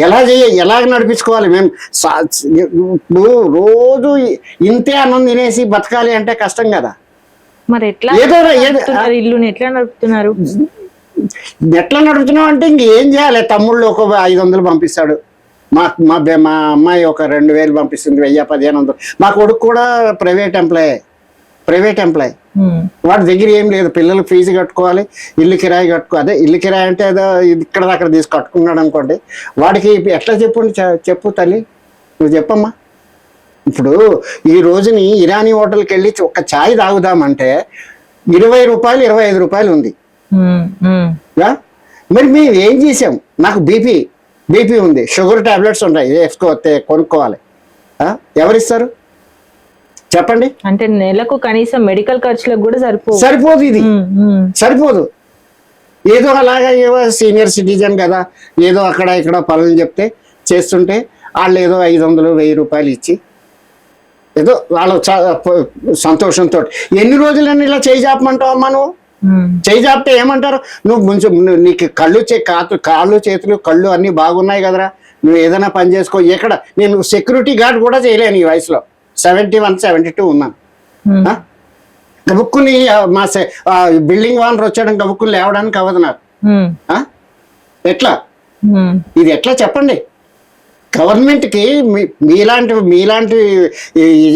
ఎలాగ నడిపించుకోవాలి మేము? ఇప్పుడు రోజు ఇంతే అన్నం తినేసి బతకాలి అంటే కష్టం కదా. మరి ఎట్లా ఇల్లుని ఎట్లా నడుపుతున్నారు? ఎట్లా నడుపుతున్నావు అంటే ఇంకేం చేయాలి? తమ్ముళ్ళు ఒక 500 పంపిస్తాడు, మా అమ్మాయి ఒక 2000 పంపిస్తుంది, 1000-1500. మా కొడుకు కూడా ప్రైవేట్ ఎంప్లాయ్. వాడి దగ్గర ఏం లేదు, పిల్లలు ఫీజు కట్టుకోవాలి, ఇల్లు కిరాయి అదే ఇల్లు కిరాయి అంటే ఏదో ఇక్కడ దాకా తీసి కట్టుకున్నాడు అనుకోండి, వాడికి ఎట్లా చెప్పు తల్లి, నువ్వు చెప్పమ్మా. ఇప్పుడు ఈ రోజుని ఇరానీ హోటల్కి వెళ్ళి ఒక ఛాయ్ తాగుదామంటే 20 రూపాయలు 25 రూపాయలు ఉంది. మరి మేము ఏం చేసాం? నాకు బీపీ ఉంది, షుగర్ టాబ్లెట్స్ ఉన్నాయి, వేసుకోతే కొనుక్కోవాలి, ఎవరిస్తారు చెప్పండి? అంటే నెలకు కనీసం మెడికల్ ఖర్చులకు కూడా సరిపోదు. ఇది సరిపోదు. ఏదో అలాగా ఏవో సీనియర్ సిటిజన్ కదా, ఏదో అక్కడ ఇక్కడ పనులు చెప్తే చేస్తుంటే వాళ్ళు ఏదో 500-1000 రూపాయలు ఇచ్చి ఏదో వాళ్ళ సంతోషంతో ఎన్ని రోజులని ఇలా చేయి చాపమంటావు అమ్మా? నువ్వు చేయి చాపితే ఏమంటారు? నీకు కాళ్ళు చేతులు కళ్ళు అన్ని బాగున్నాయి కదరా, నువ్వు ఏదైనా పని చేసుకో. ఎక్కడ నేను సెక్యూరిటీ గార్డ్ కూడా చేయలేను ఈ వయసులో, 71-72 ఉన్నాను. గబుక్కుని మా బిల్డింగ్ ఓనర్ వచ్చాడు, గబుక్కుని లేవడానికి అవ్వదు నాకు. ఎట్లా ఇది ఎట్లా చెప్పండి? గవర్నమెంట్కి మీలాంటి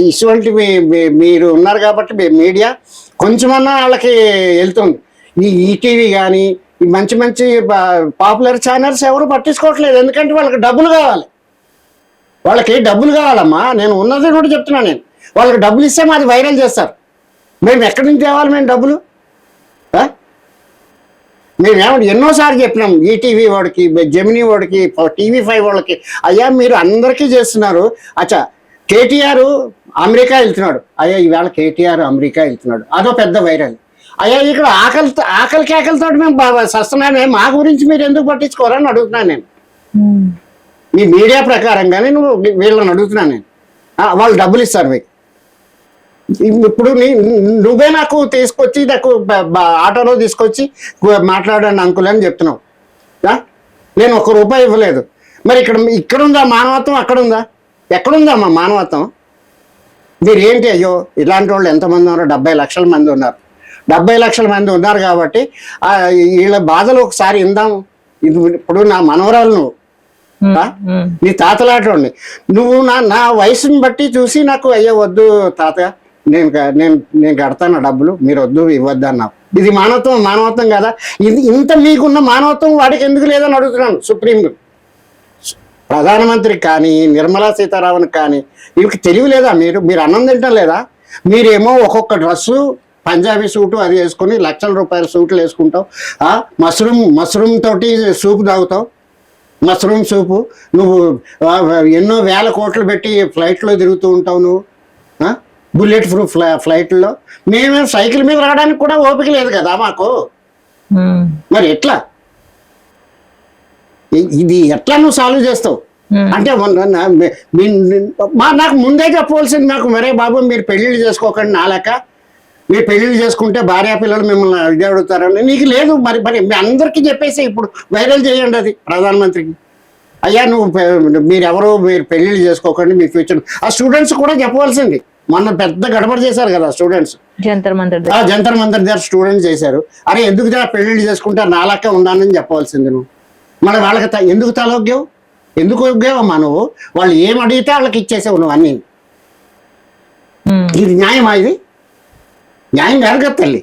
ఇటువంటి మీరు ఉన్నారు కాబట్టి మీడియా కొంచెమన్నా వాళ్ళకి వెళ్తుంది. ఈ ఈటీవీ కానీ ఈ మంచి పాపులర్ ఛానల్స్ ఎవరు పట్టించుకోవట్లేదు, ఎందుకంటే వాళ్ళకి డబ్బులు కావాలమ్మా. నేను ఉన్నది కూడా చెప్తున్నాను, నేను వాళ్ళకి డబ్బులు ఇస్తే మాది వైరల్ చేస్తారు. మేము ఎక్కడి నుంచి తేవాలి మేము డబ్బులు? మేమేమంటే ఎన్నోసార్లు చెప్పినాం ఈటీవీ వాడికి, జెమినీ వాడికి, TV5 వాళ్ళకి, అయ్యా మీరు అందరికీ చేస్తున్నారు. అచ్చా కేటీఆర్ అమెరికా వెళ్తున్నాడు, అయ్యా ఈవేళ కేటీఆర్ అమెరికా వెళ్తున్నాడు, అదో పెద్ద వైరల్. అయ్యా ఇక్కడ ఆకలితో మేము సస్తున్నామే, మా గురించి మీరు ఎందుకు పట్టించుకోరని అడుగుతున్నాను నేను. మీ మీడియా ప్రకారంగానే వీళ్ళని అడుగుతున్నాను నేను. వాళ్ళు డబ్బులు ఇస్తారు మీకు. ఇప్పుడు నువ్వే నాకు తీసుకొచ్చి ఆటోలో తీసుకొచ్చి మాట్లాడండి అంకుల్ అని చెప్తున్నావు. నేను ₹1 ఇవ్వలేదు. మరి ఇక్కడ ఉందా మానవత్వం? అక్కడ ఉందా? ఎక్కడుందమ్మా మానవత్వం? మీరు ఏంటి అయ్యో ఇలాంటి వాళ్ళు ఎంతమంది ఉన్నారు? 70 లక్షల మంది ఉన్నారు. 70 లక్షల మంది ఉన్నారు కాబట్టి వీళ్ళ బాధలు ఒకసారి ఇందాం. ఇప్పుడు నా మనవరాలు నువ్వు, నీ తాతలాటోడిని నువ్వు, నా వయసుని బట్టి చూసి నాకు అయ్యో వద్దు తాతయ్య, నేను కడతాను డబ్బులు, మీరు వద్దు ఇవ్వద్దు అన్నావు. ఇది మానవత్వం కదా? ఇంత మీకున్న మానవత్వం వాడికి ఎందుకు లేదని అడుగుతున్నాను. సుప్రీం ప్రధానమంత్రికి కానీ నిర్మలా సీతారామన్ కానీ వీళ్ళకి తెలివి లేదా? మీరు అన్నం తింటాం లేదా? మీరేమో ఒక్కొక్క డ్రెస్సు పంజాబీ సూటు అది వేసుకొని లక్షల రూపాయల సూట్లు వేసుకుంటావు, మష్రూమ్ తోటి సూపు తాగుతావు, మష్రూమ్ సూపు. నువ్వు ఎన్నో వేల కోట్లు పెట్టి ఫ్లైట్లో తిరుగుతూ ఉంటావు నువ్వు, బుల్లెట్ ప్రూఫ్ ఫ్లైట్లో. మేమేం సైకిల్ మీద రావడానికి కూడా ఓపిక లేదు కదా మాకు. మరి ఎట్లా ఇది ఎట్లా నువ్వు సాల్వ్ చేస్తావు? అంటే నాకు ముందే చెప్పవలసింది. నాకు మరే బాబు మీరు పెళ్ళిళ్ళు చేసుకోకండి, నా లెక్క మీరు పెళ్ళిళ్ళు చేసుకుంటే భార్య పిల్లలు మిమ్మల్ని ఇది అడుగుతారని నీకు లేదు. మరి మీ అందరికీ చెప్పేసి ఇప్పుడు వైరల్ చేయండి అది ప్రధానమంత్రికి. అయ్యా మీరు పెళ్ళిళ్ళు చేసుకోకండి, మీ ఫ్యూచర్. ఆ స్టూడెంట్స్ కూడా చెప్పవలసింది. మొన్న పెద్ద గడబడి చేశారు కదా స్టూడెంట్స్, జంతర్ మంతర్ దగ్గర స్టూడెంట్స్ చేశారు. అరే ఎందుకు పెళ్ళిళ్ళు చేసుకుంటే నా లెక్క ఉండాలని చెప్పవలసింది నువ్వు. మరి వాళ్ళకి ఎందుకు తలొగ్గావు? ఎందుకు ఒగ్గావమ్మా నువ్వు? వాళ్ళు ఏం అడిగితే వాళ్ళకి ఇచ్చేసావు నువ్వు అన్నీ. ఇది న్యాయమా? ఇది న్యాయం కాదు కదా తల్లి.